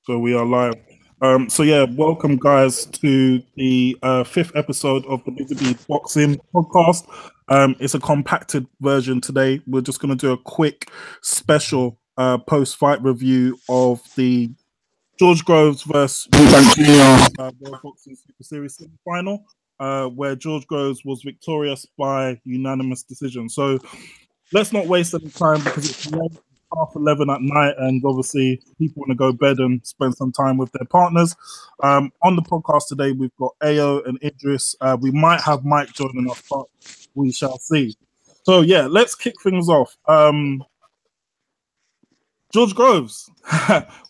So we are live. So yeah, welcome guys to the fifth episode of the BusyBee Boxing Podcast. It's a compacted version today. We're just going to do a quick special post-fight review of the George Grosz versus Eubank Jr. World Boxing Super Series semi-final, where George Grosz was victorious by unanimous decision. So let's not waste any time because it's 11 at night, and obviously people want to go bed and spend some time with their partners. On the podcast today, we've got Ao and Idris. We might have Mike joining us, but we shall see. So yeah, let's kick things off. George Grosz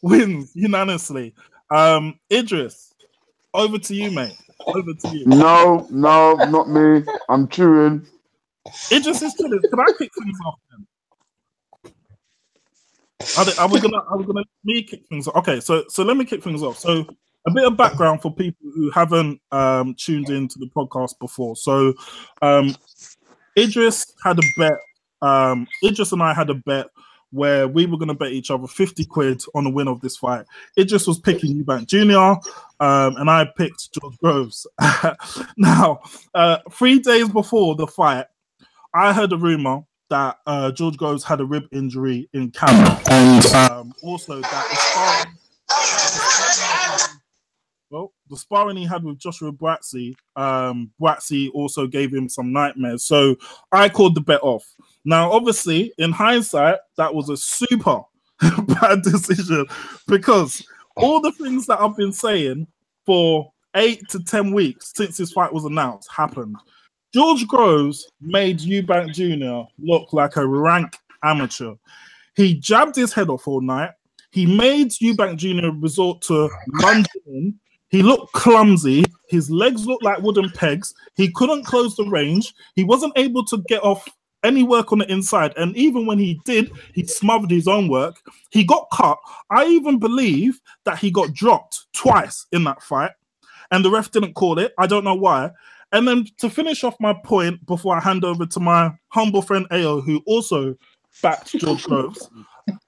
wins unanimously. Idris, over to you, mate. Over to you. No, not me. I'm chewing. Idris is chilling. Can I kick things off then? Are we gonna me kick things off? Okay, so let me kick things off. So a bit of background for people who haven't tuned into the podcast before. So Idris had a bet. Idris and I had a bet where we were going to bet each other 50 quid on the win of this fight. Idris was picking Eubank Jr. And I picked George Grosz. Now, 3 days before the fight, I heard a rumor that George Grosz had a rib injury in camp, and also that the sparring he had with Joshua Buatsi also gave him some nightmares. So I called the bet off. Now, obviously, in hindsight, that was a super bad decision because all the things that I've been saying for 8 to 10 weeks since this fight was announced happened. George Grosz made Eubank Jr. look like a rank amateur. He jabbed his head off all night. He made Eubank Jr. resort to lunging in. He looked clumsy. His legs looked like wooden pegs. He couldn't close the range. He wasn't able to get off any work on the inside. And even when he did, he smothered his own work. He got cut. I even believe that he got dropped twice in that fight. And the ref didn't call it. I don't know why. And then to finish off my point before I hand over to my humble friend Ao, who also backed George Grosz,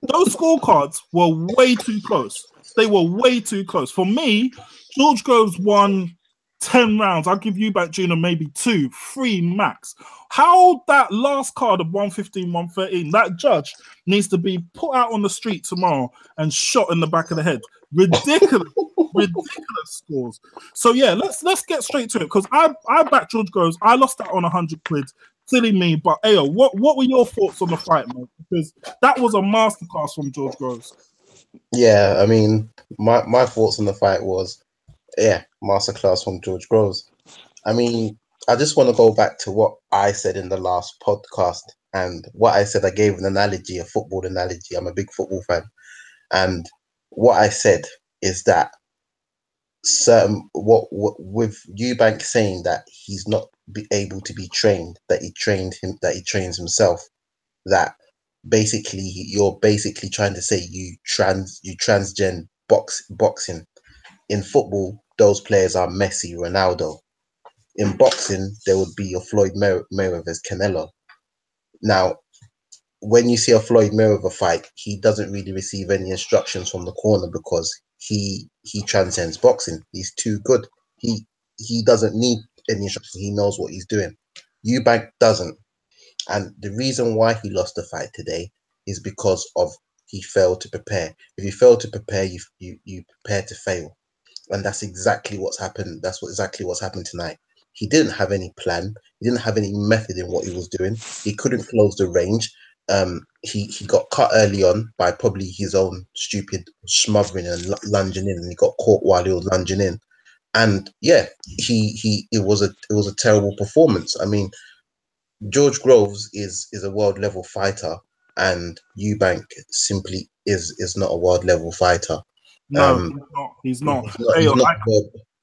those scorecards were way too close. They were way too close. For me, George Grosz won 10 rounds. I'll give Eubank Jr. maybe 2, 3 max. How that last card of 115, 113, that judge needs to be put out on the street tomorrow and shot in the back of the head. Ridiculous, ridiculous scores. So yeah, let's get straight to it because I backed George Grosz. I lost that on 100 quid. Silly me, but Ao, what were your thoughts on the fight, mate? Because that was a masterclass from George Grosz. Yeah, I mean, my thoughts on the fight was, masterclass from George Grosz. I mean, I just want to go back to what I said in the last podcast, and what I said, I gave an analogy, a football analogy. I'm a big football fan, and what I said is that with Eubank saying that he's not able to be trained, that he trains himself, that basically you're basically trying to say you transgen boxing. In football, those players are Messi, Ronaldo. In boxing, there would be a Floyd Mayweather's Canelo. Now, when you see a Floyd Mayweather fight, he doesn't really receive any instructions from the corner because he transcends boxing. He's too good. He doesn't need any instructions. He knows what he's doing. Eubank doesn't. And the reason why he lost the fight today is because of he failed to prepare. If you fail to prepare, you prepare to fail. And that's exactly what's happened. Exactly what's happened tonight. He didn't have any plan. He didn't have any method in what he was doing. He couldn't close the range. He got cut early on by probably his own stupid smothering and lunging in, and he got caught while he was lunging in. And yeah, it was a terrible performance. I mean, George Grosz is a world level fighter, and Eubank simply is not a world level fighter. No, he's not.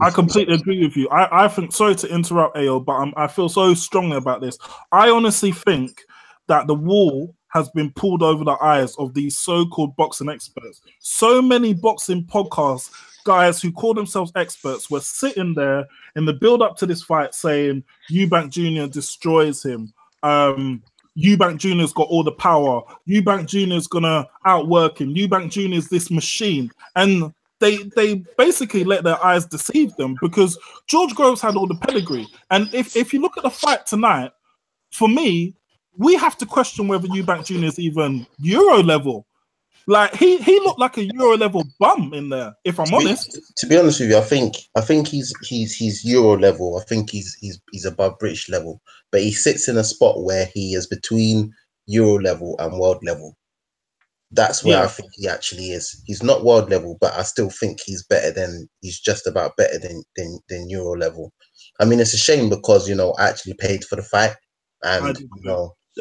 I completely agree with you. I think, sorry to interrupt, Ao, but I feel so strongly about this. I honestly think that the wall has been pulled over the eyes of these so-called boxing experts. So many boxing podcast guys who call themselves experts were sitting there in the build-up to this fight saying Eubank Jr. destroys him. Eubank Jr.'s got all the power. Eubank Jr.'s going to outwork him. Eubank Jr. is this machine. And they basically let their eyes deceive them, because George Groves had all the pedigree. And if you look at the fight tonight, for me, we have to question whether Eubank Jr. is even Euro level. Like he looked like a Euro level bum in there, if I'm honest. To be honest with you, I think he's Euro level. I think he's above British level, but he sits in a spot where he is between Euro level and world level. That's where I think he actually is. He's not world level, but I still think he's just about better than Euro level. I mean, it's a shame because I actually paid for the fight, and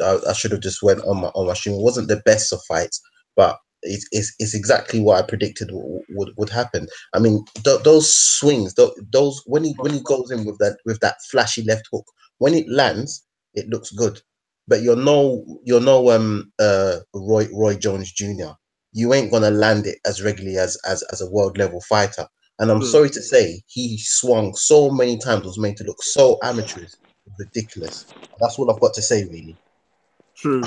I should have just went on my stream. It wasn't the best of fights, but it's exactly what I predicted would happen. I mean, those swings, those when he goes in with that flashy left hook, when it lands, it looks good. But you're no Roy Jones Jr. You ain't gonna land it as regularly as a world level fighter. And I'm sorry to say, he swung so many times, was made to look so amateurish, ridiculous. That's all I've got to say, really. True.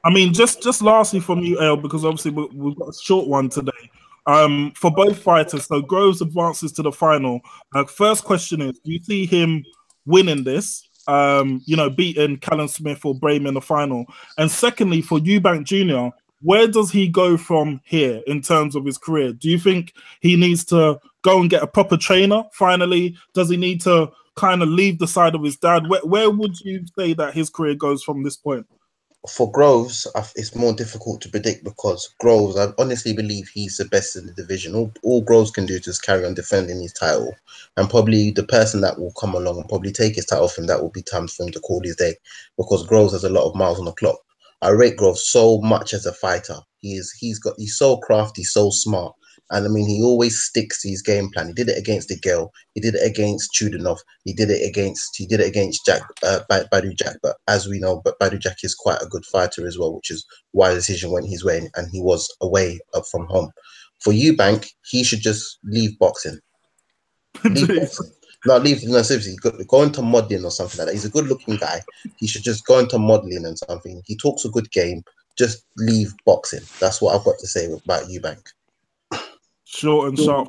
I mean, just lastly from you, El, because obviously we've got a short one today. For both fighters, so Groves advances to the final. First question is, do you see him winning this? Beating Callum Smith or Brahim in the final? And secondly, for Eubank Jr., where does he go from here in terms of his career? Do you think he needs to go and get a proper trainer finally? Does he need to kind of leave the side of his dad? Where would you say that his career goes from this point? For Groves, it's more difficult to predict because Groves, I honestly believe he's the best in the division. All Groves can do is just carry on defending his title, and probably the person that will come along and probably take his title from that will be time for him to call his day, because Groves has a lot of miles on the clock. I rate Groves so much as a fighter. He's so crafty, so smart. And I mean, he always sticks to his game plan. He did it against DeGale. He did it against Chudinov. He did it against Jack, Badu Jack. But as we know, Badu Jack is quite a good fighter as well, which is why the decision went his way, and he was away from home. For Eubank, he should just leave boxing. Seriously, go into modeling or something like that. He's a good-looking guy. He should just go into modeling and something. He talks a good game. Just leave boxing. That's what I've got to say about Eubank. Short and sharp.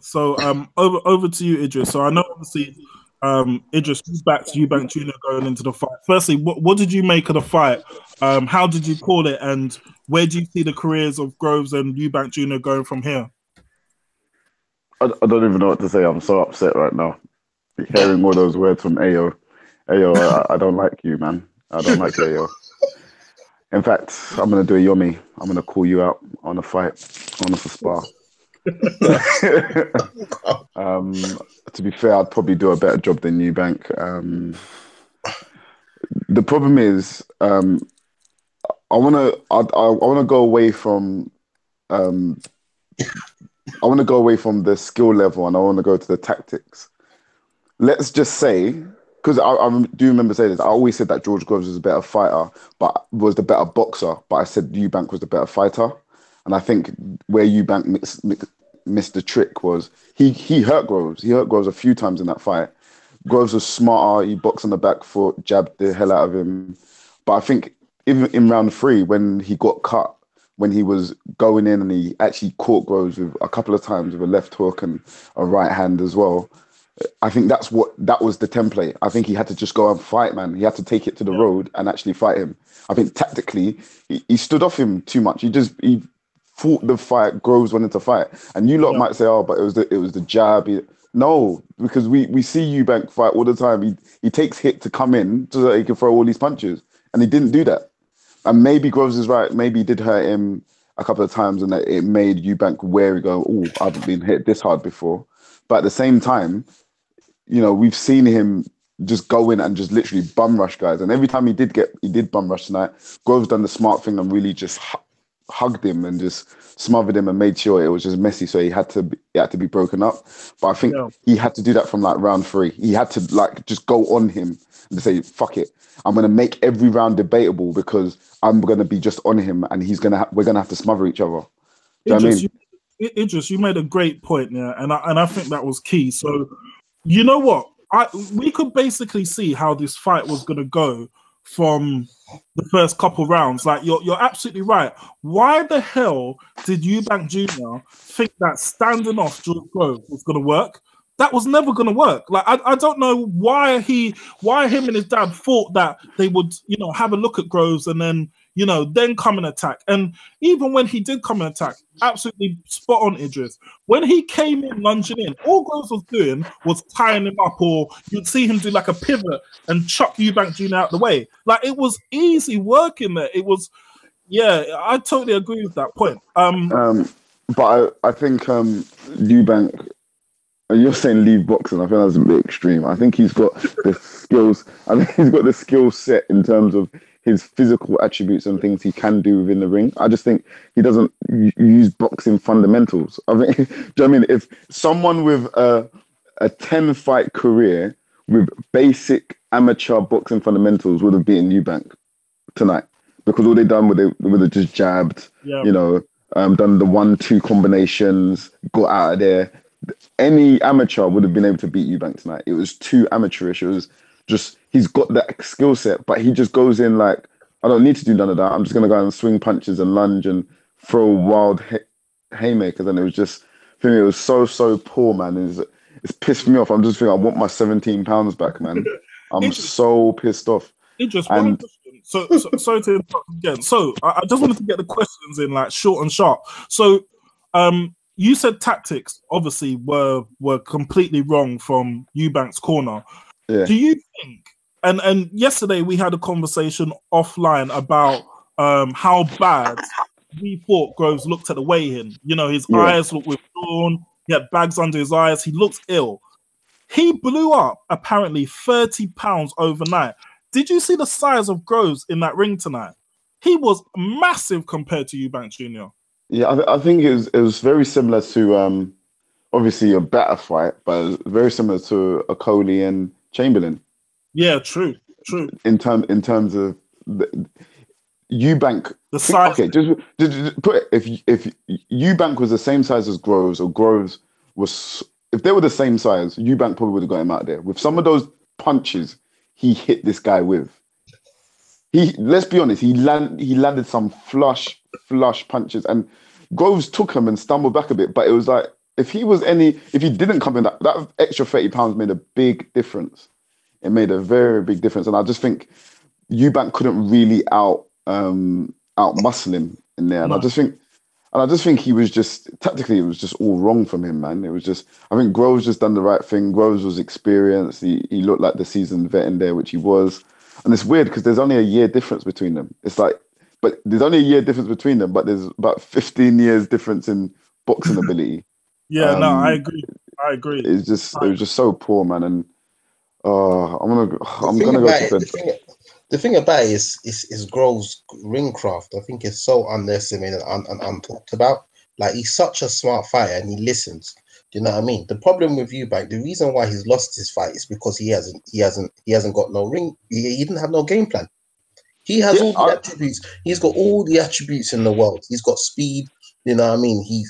So over to you, Idris. So I know obviously Idris, back to Eubank Jr. going into the fight. Firstly, what did you make of the fight? How did you call it, and where do you see the careers of Groves and Eubank Jr. going from here? I don't even know what to say. I'm so upset right now. Hearing all those words from Ayo. Ayo, I don't like you, man. I don't like you, Ayo. In fact, I'm going to do a yummy. I'm going to call you out on a fight, on a spar. To be fair, I'd probably do a better job than Eubank. The problem is, I want to go away from the skill level, and I want to go to the tactics. Let's just say, because I do remember saying this, I always said that George Groves was a better fighter, but was the better boxer. But I said Eubank was the better fighter. And I think where Eubank missed the trick was he hurt Groves. He hurt Groves a few times in that fight. Groves was smarter. He boxed on the back foot, jabbed the hell out of him. But I think even in round 3, when he got cut, when he was going in and he actually caught Groves with a couple of times with a left hook and a right hand as well, I think that was the template. I think he had to just go and fight, man. He had to take it to the road and actually fight him. I think tactically, he stood off him too much. He fought the fight. Groves wanted to fight, and you lot might say, "Oh, but it was the jab." No, because we see Eubank fight all the time. He takes hit to come in so that he can throw all these punches, and he didn't do that. And maybe Groves is right. Maybe he did hurt him a couple of times, and it made Eubank wary. Go, oh, I haven't been hit this hard before. But at the same time, we've seen him just go in and just literally bum rush guys. And every time he did bum rush tonight, Groves done the smart thing and really just hugged him and just smothered him and made sure it was just messy. So he had to be broken up. But I think he had to do that from like round 3. He had to like just go on him and say, fuck it. I'm going to make every round debatable because I'm going to be just on him and we're going to have to smother each other. Do you know what I mean? Idris, you made a great point, yeah, and I think that was key. So, you know what? We could basically see how this fight was going to go from the first couple rounds. Like you're absolutely right. Why the hell did Eubank Jr. think that standing off George Groves was going to work? That was never going to work. Like I don't know why him and his dad thought that they would, have a look at Groves and then, then come and attack. And even when he did come and attack, absolutely spot on, Idris. When he came in lunging in, all Groves was doing was tying him up, or you'd see him do like a pivot and chuck Eubank Jr. out the way. Like it was easy work in there. It was, I totally agree with that point. But I think Eubank. You're saying leave boxing. I think that's a bit extreme. I think he's got the skills. I think he's got the skill set in terms of his physical attributes and things he can do within the ring. I just think he doesn't use boxing fundamentals. I think, do you know what I mean? If someone with a 10-fight career with basic amateur boxing fundamentals would have beaten Eubank tonight, because all they done would have just jabbed, done the 1-2 combinations, got out of there. Any amateur would have been able to beat Eubank tonight. It was too amateurish. It was just, he's got that skill set, but he just goes in like, I don't need to do none of that. I'm just going to go and swing punches and lunge and throw wild haymakers. And it was just, for me, it was so poor, man. It's pissed me off. I'm just thinking, I want my 17 pounds back, man. I'm so pissed off. Interesting. So sorry to interrupt again. So I just wanted to get the questions in like short and sharp. So, you said tactics obviously were completely wrong from Eubank's corner. Yeah. Do you think? And yesterday we had a conversation offline about how bad we thought Groves looked at the weigh-in. His eyes looked withdrawn. He had bags under his eyes. He looked ill. He blew up apparently 30 pounds overnight. Did you see the size of Groves in that ring tonight? He was massive compared to Eubank Jr. Yeah, I think it was very similar to obviously a better fight, but it was very similar to a Coley and Chamberlain. Yeah, true. In terms of Eubank, the size. Okay, just put it, if Eubank was the same size as Groves, or Groves was, if they were the same size, Eubank probably would have got him out there with some of those punches he hit this guy with. Let's be honest, he landed some flush punches, and Groves took him and stumbled back a bit. But it was like, if he didn't come in, that extra 30 pounds made a big difference. It made a very big difference. And I just think Eubank couldn't really out muscle him in there. And I just think he was just, tactically, it was just all wrong from him, man. It was just, I think Groves just done the right thing. Groves was experienced. He looked like the seasoned vet in there, which he was. And it's weird because there's only a year difference between them. It's like, but there's only a year difference between them, but there's about 15 years difference in boxing ability. I agree. It was just so poor, man. And I'm gonna go to bed. The thing about it is Groves' ring craft. I think it's so underestimated and untalked about. Like, he's such a smart fighter and he listens. Do you know what I mean? The problem with Eubank, the reason why he's lost his fight is because he hasn't got no ring. He didn't have no game plan. He has all the attributes. He's got all the attributes in the world. He's got speed. You know what I mean? He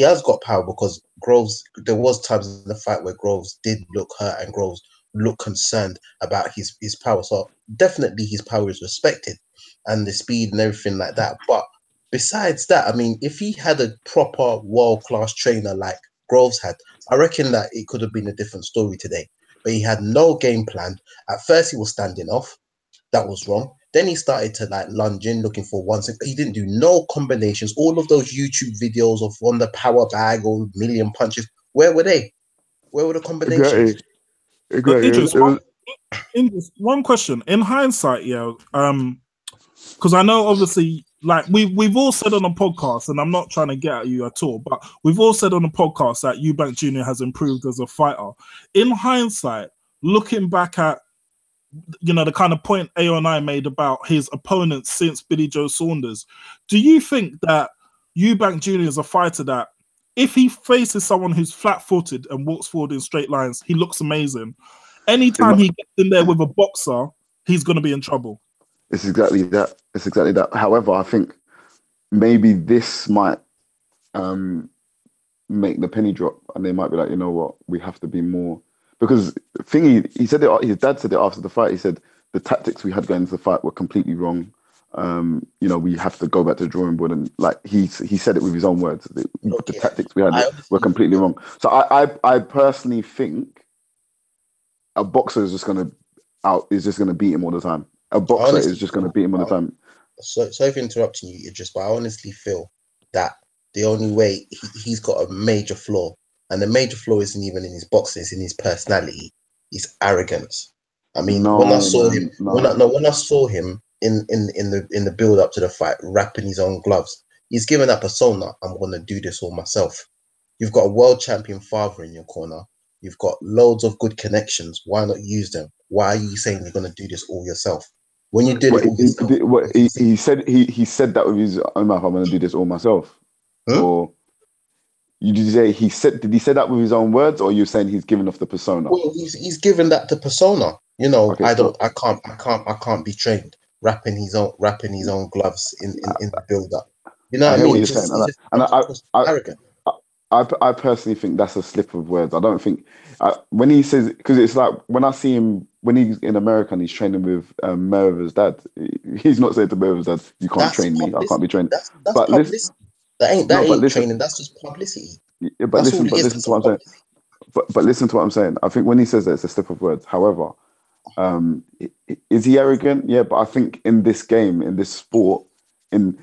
has got power, because Groves, there was times in the fight where Groves did look hurt and Groves looked concerned about his power. So definitely his power is respected, and the speed and everything like that. But besides that, I mean, if he had a proper world-class trainer like Groves had, I reckon that it could have been a different story today. But he had no game plan. At first, he was standing off. That was wrong. Then he started to like lunge in, looking for one. He didn't do no combinations. All of those YouTube videos of on the power bag or million punches, where were they? Where were the combinations? Exactly. One question. In hindsight, because I know obviously, like we've all said on the podcast, and I'm not trying to get at you at all, but we've all said on the podcast that Eubank Jr. has improved as a fighter. In hindsight, looking back at the kind of point A and I made about his opponents since Billy Joe Saunders, do you think that Eubank Jr. is a fighter that if he faces someone who's flat-footed and walks forward in straight lines, he looks amazing? Anytime he gets in there with a boxer, he's going to be in trouble. It's exactly that. However, I think maybe this might make the penny drop, and they might be like, you know what, we have to be more. Because he said it, his dad said it after the fight. He said the tactics we had going into the fight were completely wrong. We have to go back to the drawing board, and like he said it with his own words. The tactics we had were completely wrong. So I personally think a boxer is just gonna beat him all the time. A boxer is just gonna beat him all the time. Sorry for interrupting you, Idris, but I honestly feel that the only way he's got a major flaw, and the major flaw isn't even in his boxing, it's in his personality, his arrogance. I mean, when I saw him in the build up to the fight, wrapping his own gloves, he's given that persona. I'm gonna do this all myself. You've got a world champion father in your corner. You've got loads of good connections. Why not use them? Why are you saying you're gonna do this all yourself? When you did it all yourself, he said that with his own mouth. I'm gonna do this all myself. Or did he say that with his own words, or you're saying he's giving off the persona? Well, he's given that the persona. Okay, I can't be trained wrapping his own gloves in the build up. You know what I mean? What you're saying. Arrogant. I personally think that's a slip of words. I don't think when he says, because it's like when I see him when he's in America and he's training with Mayweather's dad, he's not saying to Mayweather's dad, "You can't train me. I can't be trained." That's publicity. That ain't training. That's just publicity. Yeah, but listen to what I'm saying. But listen to what I'm saying. I think when he says that, it's a slip of words. However, is he arrogant? Yeah, but I think in this game, in this sport, and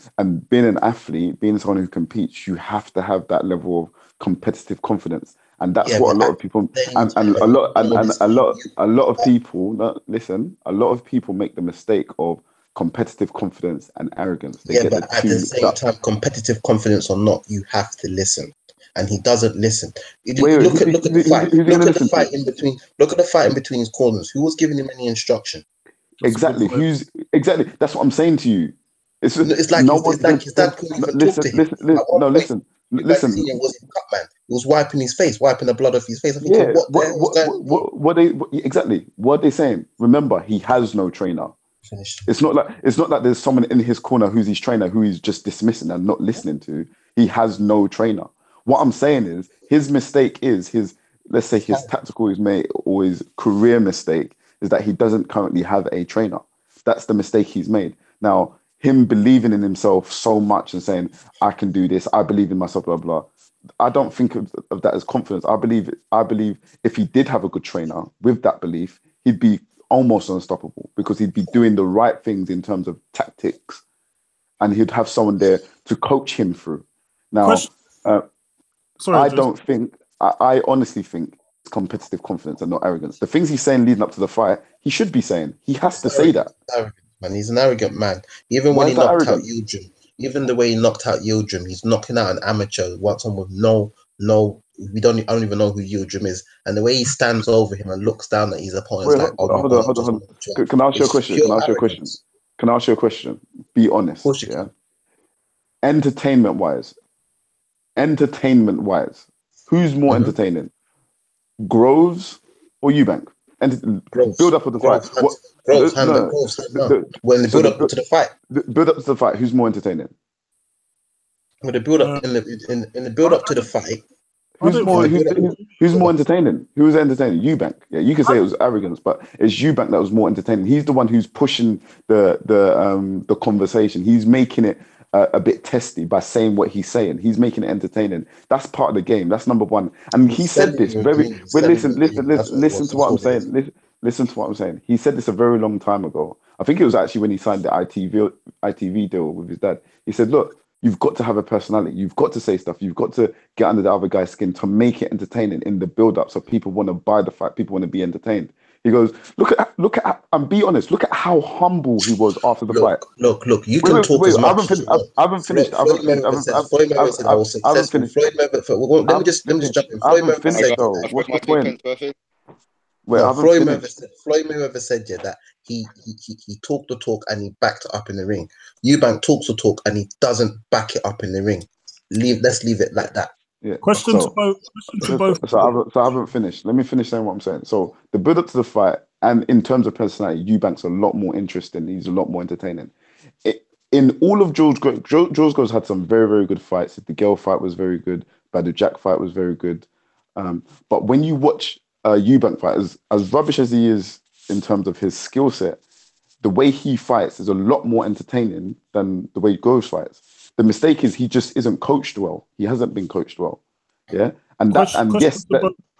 being an athlete, being someone who competes, you have to have that level of competitive confidence, and that's what a lot of people and a lot of people. Listen, a lot of people make the mistake of competitive confidence and arrogance. But at the same time, competitive confidence or not, you have to listen. And he doesn't listen. Look at the fight. Look at the fight in between. Look at the fight in between his corners. Who was giving him any instruction? Exactly. That's what I'm saying to you. It's like his dad couldn't even talk to him. Listen. Was in cut, man. He was wiping his face, wiping the blood off his face. I think, what are they saying? Remember, he has no trainer. It's not like there's someone in his corner who's his trainer who he's just dismissing and not listening to. He has no trainer. What I'm saying is his mistake is his tactical or his career mistake is that he doesn't currently have a trainer. That's the mistake he's made. Now, him believing in himself so much and saying, I can do this, I believe in myself, blah, blah. I don't think of that as confidence. I believe if he did have a good trainer with that belief, he'd be almost unstoppable because he'd be doing the right things in terms of tactics and he'd have someone there to coach him through. Now, I honestly think it's competitive confidence and not arrogance. The things he's saying leading up to the fight, he should be saying. He has to say that. Man, he's an arrogant man. Even when he knocked out Yildirim, even the way he knocked out Yildirim, he's knocking out an amateur, someone with I don't even know who Yildirim is, and the way he stands over him and looks down at his opponent. Hold on. Can I ask you a question? Be honest. Of course you can. Entertainment wise, who's more entertaining, Grosz or Eubank? Build up of the fight. When the build up to the fight. Build up to the fight. Who's more entertaining? With the build up in the build up to the fight. Who's more entertaining? Who was entertaining? Eubank. Yeah, you could say it was arrogance, but it's Eubank that was more entertaining. He's the one who's pushing the conversation. He's making it a bit testy by saying what he's saying. He's making it entertaining. That's part of the game. That's number one. And he said this very. Listen to what I'm saying. Listen to what I'm saying. He said this a very long time ago. I think it was actually when he signed the ITV deal with his dad. He said, "Look, you've got to have a personality. You've got to say stuff. You've got to get under the other guy's skin to make it entertaining in the build-up, so people want to buy the fight. People want to be entertained." He goes, "Look at, and be honest. Look at how humble he was after the fight." Look. You can talk as much. I haven't finished. I havened finished. Let me just jump in. Floyd What's the point? Floyd Mayweather said that he talked the talk and he backed it up in the ring. Eubank talks the talk and he doesn't back it up in the ring. Let's leave it like that. Yeah. Question to both. So I haven't finished. Let me finish saying what I'm saying. So the build up to the fight, and in terms of personality, Eubank's a lot more interesting. He's a lot more entertaining. In all of George Grosz had some very, very good fights. The Girl fight was very good. Badu Jack fight was very good. But when you watch Eubank fight, as rubbish as he is in terms of his skill set, the way he fights is a lot more entertaining than the way Grosz fights. The mistake is he just isn't coached well. He hasn't been coached well. Yeah, and yes,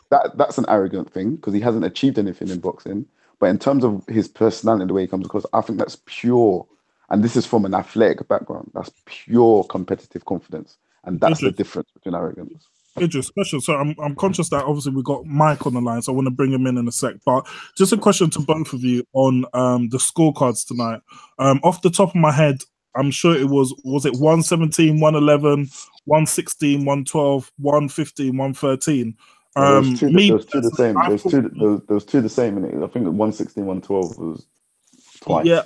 that's an arrogant thing because he hasn't achieved anything in boxing. But in terms of his personality and the way he comes across, I think that's pure. And this is from an athletic background. That's pure competitive confidence, and that's the difference between arrogance. Idris, question. So I'm conscious that obviously we got Mike on the line, so I want to bring him in a sec. But just a question to both of you on the scorecards tonight. Off the top of my head, I'm sure it was it 117, 111, 116, 112, 115, 113. There was two the same. There was two the same in it. I think 116, 112 was twice. Yeah,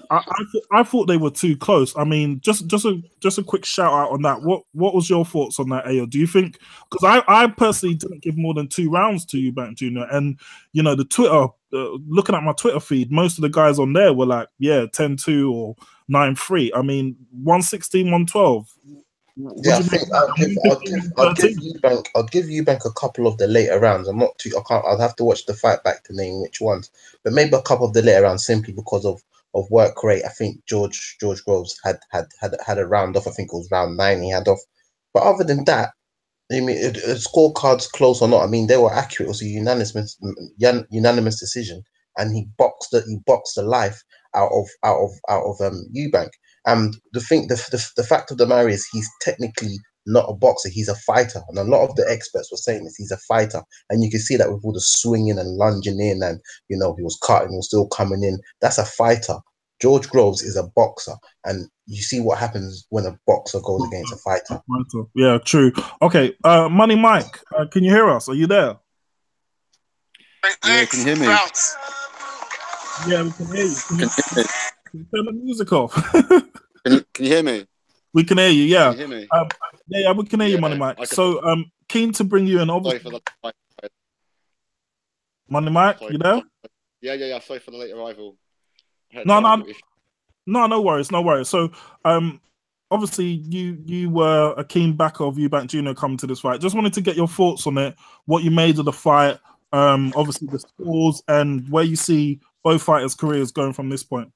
I thought they were too close. I mean, just a quick shout out on that. What was your thoughts on that, Ayo? Do you think, because I personally didn't give more than 2 rounds to Eubank Jr. and the Twitter, looking at my Twitter feed, most of the guys on there were like, 10-2 or 9-3. I mean, 116, 112. Yeah, I think I'll give Eubank a couple of the later rounds. I'll have to watch the fight back to name which ones, but maybe a couple of the later rounds simply because of work rate. I think George Grosz had a round off. I think it was round 9 he had off. But other than that, I mean, scorecards close or not, I mean, they were accurate. It was a unanimous decision, and he boxed the life out of Eubank. And the fact of the matter is, he's technically not a boxer. He's a fighter, and a lot of the experts were saying this. He's a fighter, and you can see that with all the swinging and lunging in, and he was cutting, he was still coming in. That's a fighter. George Grosz is a boxer, and you see what happens when a boxer goes against a fighter. Yeah, true. Okay, Money Mike, can you hear us? Are you there? Yeah, can you hear me? Yeah, we can hear you. Can you turn the music off? Can you hear me? We can hear you, yeah. Can you hear me? Yeah, we can hear you, Money Mike. So, keen to bring you in. Obviously, Money Mike, you there? Yeah. Sorry for the late arrival. No worries. So, obviously, you were a keen backer of Eubank Jr. coming to this fight. Just wanted to get your thoughts on it, what you made of the fight, obviously the scores, and where you see both fighters' careers going from this point.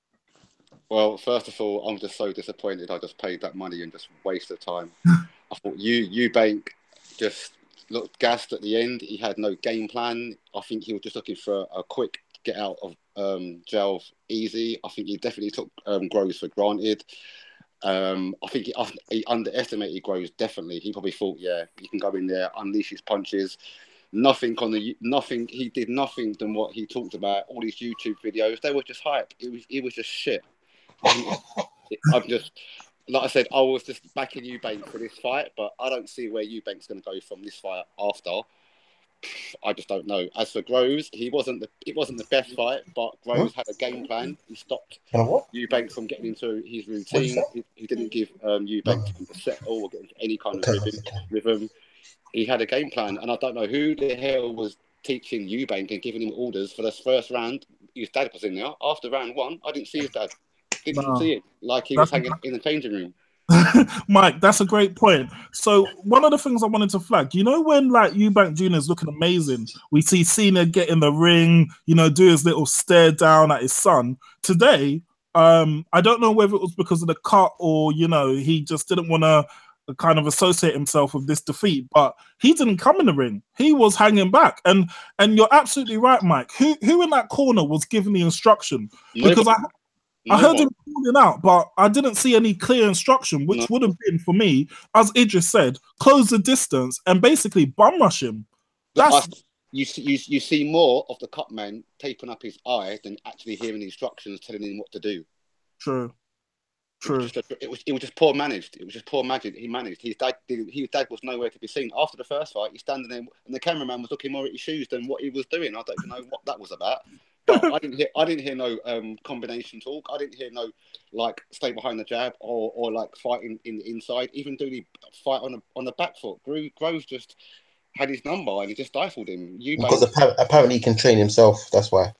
Well, first of all, I'm just so disappointed I just paid that money and just wasted time. I thought Eubank just looked gassed at the end. He had no game plan. I think he was just looking for a quick get out of jail easy. I think he definitely took Grosz for granted. I think he underestimated Grosz, definitely. He probably thought, he can go in there, unleash his punches. He did nothing than what he talked about. All these YouTube videos, they were just hype. It was just shit. I'm just, like I said, I was just backing Eubank for this fight, but I don't see where Eubank's going to go from this fight after. I just don't know. As for Grosz, it wasn't the best fight, but Grosz had a game plan. He stopped Eubank from getting into his routine. He didn't give Eubank time to settle or get into any kind of rhythm. He had a game plan, and I don't know who the hell was teaching Eubank and giving him orders for this first round. His dad was in there. After round 1, I didn't see his dad. Didn't see it. Like he was hanging in the changing room. Mike, that's a great point. So one of the things I wanted to flag, when like Eubank Jr. is looking amazing, we see Cena get in the ring, do his little stare down at his son. Today, I don't know whether it was because of the cut or, he just didn't want to kind of associate himself with this defeat, but he didn't come in the ring. He was hanging back. And you're absolutely right, Mike. Who in that corner was giving the instruction? Because I heard him calling out, but I didn't see any clear instruction, which would have been, for me, as Idris said, close the distance and basically bum rush him. You see more of the cut man taping up his eye than actually hearing the instructions telling him what to do. True. It was just poor managed. It was just poor managed. He managed. His dad was nowhere to be seen. After the first fight, he's standing there, and the cameraman was looking more at his shoes than what he was doing. I don't even know what that was about. But I didn't hear no combination talk. I didn't hear no stay behind the jab or like fighting in the inside. Even doing the fight on the back foot. Grosz just had his number and he just stifled him. Because apparently he can train himself. That's why.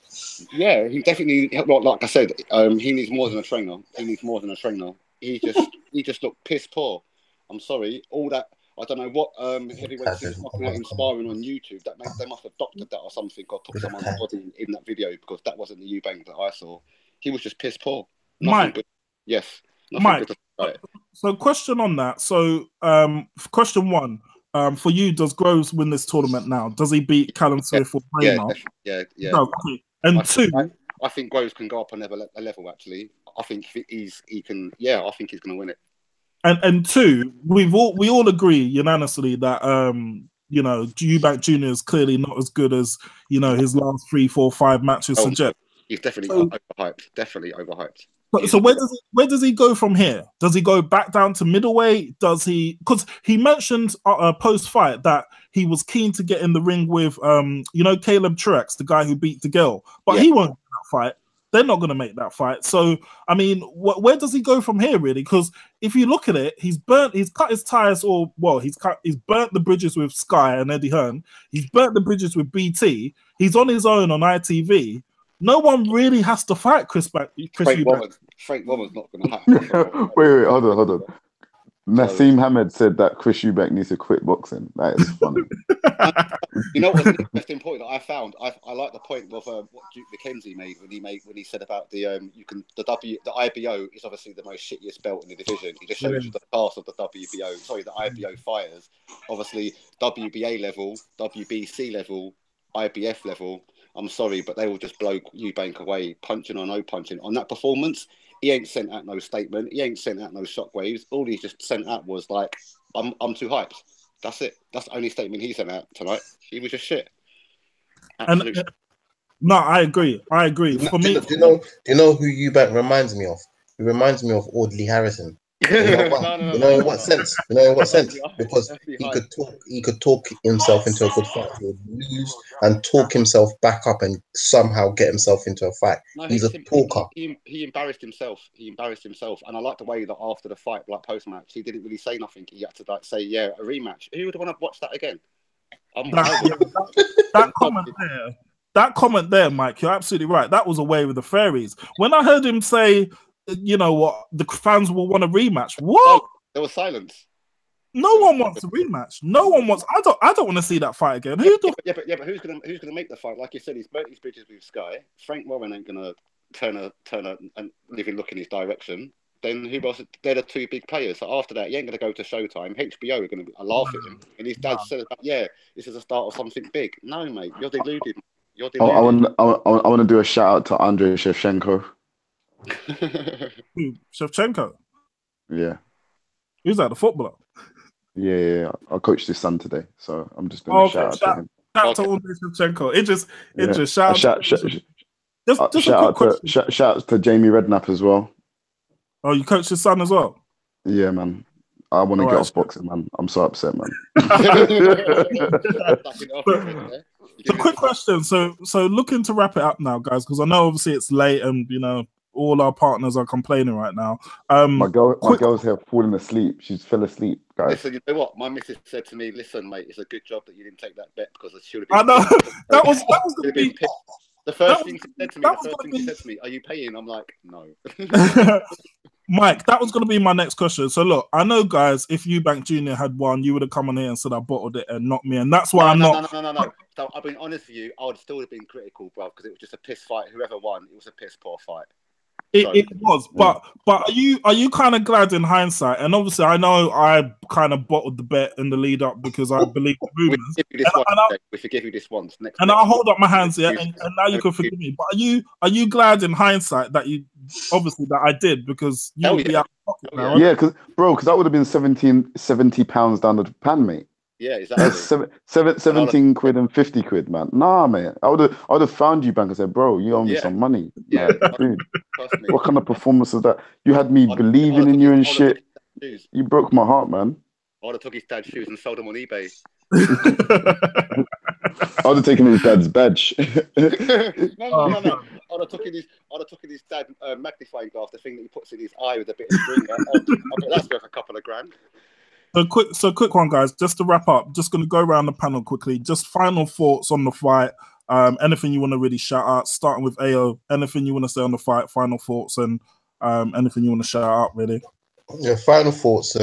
Yeah, he definitely. Like I said, he needs more than a trainer. He just looked piss poor. I'm sorry. All that. I don't know what heavyweights is fucking out inspiring on YouTube. They must have doctored that or something, or put someone's body in that video, because that wasn't the Eubank that I saw. He was just piss poor. Mike. Good. Yes. Mike. So question on that. So question one. For you, does Grosz win this tournament now? Does he beat Callum Smith or Brainer? Yeah. No, okay. And two, I think Grosz can go up a level. Actually, I think he can. Yeah, I think he's going to win it. And two, we all agree unanimously that Eubank Jr is clearly not as good as his last 3, 4, 5 matches suggest. He's definitely overhyped. Definitely overhyped. So where does he go from here? Does he go back down to middleweight? Does he? Because he mentioned post fight that he was keen to get in the ring with Caleb Truex, the guy who beat DeGale, but he won't do that fight. They're not going to make that fight. So I mean, where does he go from here, really? Because if you look at it, he's cut his ties, he's burnt the bridges with Sky and Eddie Hearn. He's burnt the bridges with BT. He's on his own on ITV. No one really has to fight Frank Warren's not going to happen. Wait, hold on. Nassim Hamed said that Chris Eubank needs to quit boxing. That is funny. You know what's an interesting point that I found? I like the point of what Duke McKenzie made when he said about the IBO is obviously the most shittiest belt in the division. He just shows you the class of the IBO fighters. Obviously, WBA level, WBC level, IBF level. I'm sorry, but they will just blow Eubank away, punching or no punching. On that performance, he ain't sent out no statement. He ain't sent out no shockwaves. All he just sent out was like, I'm too hyped. That's it. That's the only statement he sent out tonight. He was just shit. No, I agree. For me, do you know who Eubank reminds me of? He reminds me of Audley Harrison. You know in what sense? Because he could talk himself into a good fight. He would lose and talk himself back up and somehow get himself into a fight. No, he's a talker. He embarrassed himself. And I like the way that after the fight, like post match, he didn't really say nothing. He had to say, a rematch. Who would want to watch that again? That comment there, Mike, you're absolutely right. That was away with the fairies. When I heard him say, you know what, the fans will want a rematch. What? Oh, there was silence. No one wants a rematch. No one wants. I don't want to see that fight again. But who's gonna make the fight? Like you said, he's burnt his bridges with Sky. Frank Warren ain't gonna turn and even look in his direction. Then who else? They're the two big players. So after that, he ain't gonna go to Showtime. HBO are gonna laugh at him. And his dad said, this is the start of something big. No, mate, you're deluded. I want to do a shout out to Andrei Shevchenko. Shevchenko? Yeah. Who's that, the footballer? Yeah. I coached his son today, so I'm just going to shout out to him. Shout out to Andrei Shevchenko. Shout out to Jamie Redknapp as well. Oh, you coached his son as well? Yeah, man. I want to get off boxing, man. I'm so upset, man. So quick question. So looking to wrap it up now, guys, because I know obviously it's late and all our partners are complaining right now. My girl's here falling asleep. She's fell asleep, guys. Listen, you know what? My missus said to me, "Listen, mate, it's a good job that you didn't take that bet because she would have been." I know that was going to be the first thing she said to me. Are you paying? I'm like, no. Mike, that was going to be my next question. So look, I know, guys, if Eubank Jr had won, you would have come on here and said I bottled it and not me, and that's why No. So I've been honest with you. I would still have been critical, bro, because it was just a piss fight. Whoever won, it was a piss poor fight. It was, but are you kind of glad in hindsight? And obviously, I know I kind of bottled the bet in the lead up because I believe the rumors. We forgive you this once. I'll hold up my hands here, and now you can forgive me. But are you glad in hindsight that I did, because you would be out of pocket now? Yeah, because that would have been 70 pounds down the pan, mate. Yeah, exactly. 17 quid and 50 quid, man. Nah, mate. I would have found you, bank, and said, bro, you owe me some money. Yeah, dude. What kind of performance is that? You had me believing in you and shit. You broke my heart, man. I would have took his dad's shoes and sold them on eBay. I would have taken his dad's badge. No. I would have taken his dad magnifying glass, the thing that he puts in his eye with a bit of string. I bet that's worth a couple of grand. So quick one, guys. Just to wrap up, just going to go around the panel quickly. Just final thoughts on the fight. Anything you want to really shout out, starting with AO. Anything you want to say on the fight, final thoughts, and anything you want to shout out, really. Yeah, final thoughts.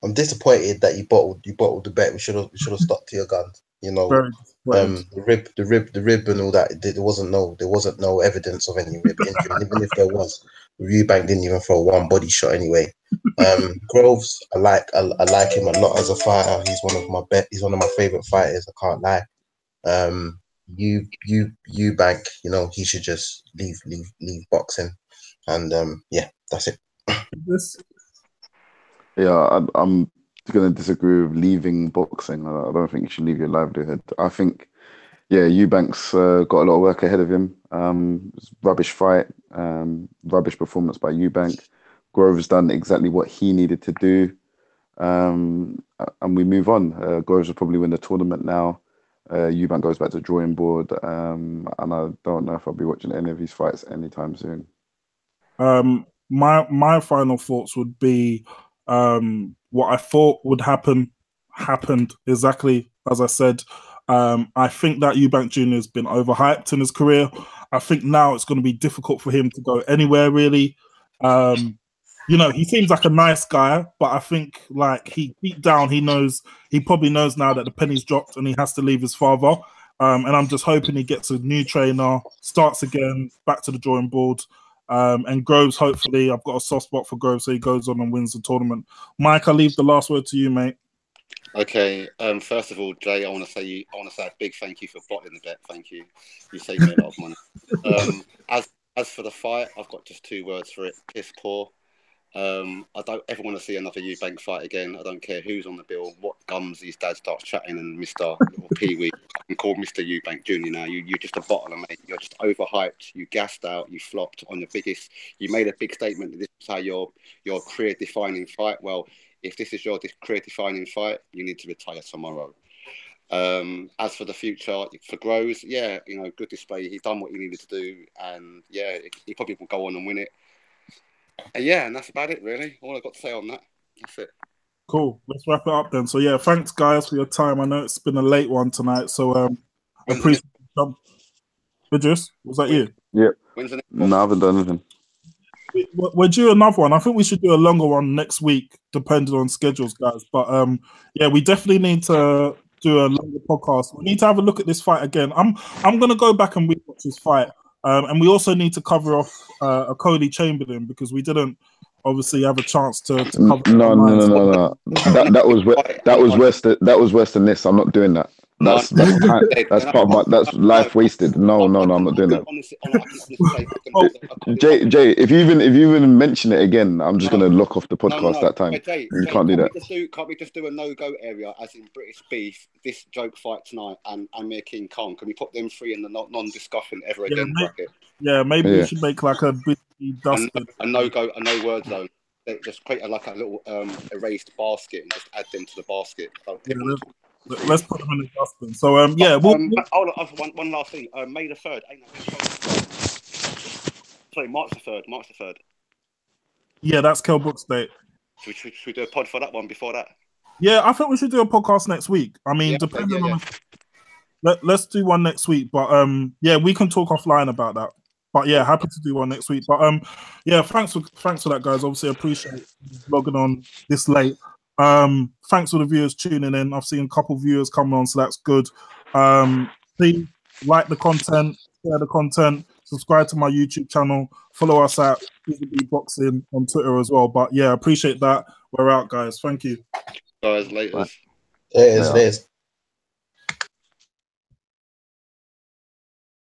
I'm disappointed that you bottled the bet. We should have stuck to your guns. You know, Very disappointed. the rib and all that. There wasn't no evidence of any rib injury. And even if there was, Eubank didn't even throw one body shot anyway. Grosz, I like him a lot as a fighter. He's one of my favorite fighters. I can't lie. Eubank, you know, he should just leave boxing. And yeah, that's it. Yeah, I'm going to disagree with leaving boxing. I don't think you should leave your livelihood. I think, yeah, Eubank's got a lot of work ahead of him. Rubbish fight, rubbish performance by Eubank. Grove's done exactly what he needed to do, and we move on. Groves will probably win the tournament now. Eubank goes back to the drawing board, and I don't know if I'll be watching any of his fights anytime soon. My final thoughts would be what I thought would happen happened exactly as I said. I think that Eubank Jr. has been overhyped in his career. I think now it's going to be difficult for him to go anywhere really. You know, he seems like a nice guy, but I think like he deep down he probably knows now that the penny's dropped and he has to leave his father. And I'm just hoping he gets a new trainer, starts again, back to the drawing board. And Groves, hopefully, I've got a soft spot for Groves, so he goes on and wins the tournament. Mike, I'll leave the last word to you, mate. Okay. First of all, Jay, I want to say a big thank you for bottling the bet. Thank you. You saved me a lot of money. As for the fight, I've got just 2 words for it: piss poor. I don't ever want to see another Eubank fight again. I don't care who's on the bill, what gums his dad starts chatting, and Mr. or Pee-wee. I can call Mr. Eubank Jr. now. You're just a bottler, mate. You're just overhyped. You gassed out. You flopped on your biggest. You made a big statement that this is how your career-defining fight. Well, if this is your career-defining fight, you need to retire tomorrow. As for the future, for Grosz, yeah, you know, good display. He's done what he needed to do, and yeah, he probably will go on and win it. Yeah, and that's about it, really. All I've got to say on that. That's it. Cool. Let's wrap it up then. So, yeah, thanks, guys, for your time. I know it's been a late one tonight, so I appreciate it. Idris, was that you? Yeah. When's the next one? No, I haven't done anything. We're due another one. I think we should do a longer one next week, depending on schedules, guys. But, yeah, we definitely need to do a longer podcast. We need to have a look at this fight again. I'm going to go back and rewatch this fight. And we also need to cover off a Cody Chamberlain because we didn't obviously have a chance to cover. No. That was worse than this. I'm not doing that. That's part of my. That's life wasted. No, I'm not doing that. Jay, if you even mention it again, I'm just gonna lock off the podcast that time. Jay, you can't do that. Can't we just do a no-go area, as in British beef, this joke fight tonight, and Amir King Khan? Can we put them 3 in the non-discussion ever again bracket? Yeah, maybe we should make like a dusted a no-go, a no-word zone. Just create a little erased basket and just add them to the basket. Let's put them in the dustbin. So yeah, one last thing. May the 3rd. Sorry, March the 3rd. Yeah, that's Kell Brook's date. Should we do a pod for that one before that? Yeah, I think we should do a podcast next week. I mean, depending on. Let's do one next week. But yeah, we can talk offline about that. But yeah, happy to do one next week. But yeah, thanks for that, guys. Obviously, I appreciate logging on this late. Thanks for the viewers tuning in. I've seen a couple of viewers come on, so that's good. Please like the content, share the content, subscribe to my YouTube channel, follow us at BusyBee Boxing on Twitter as well. But yeah, appreciate that. We're out, guys. Thank you. Guys, later. It is.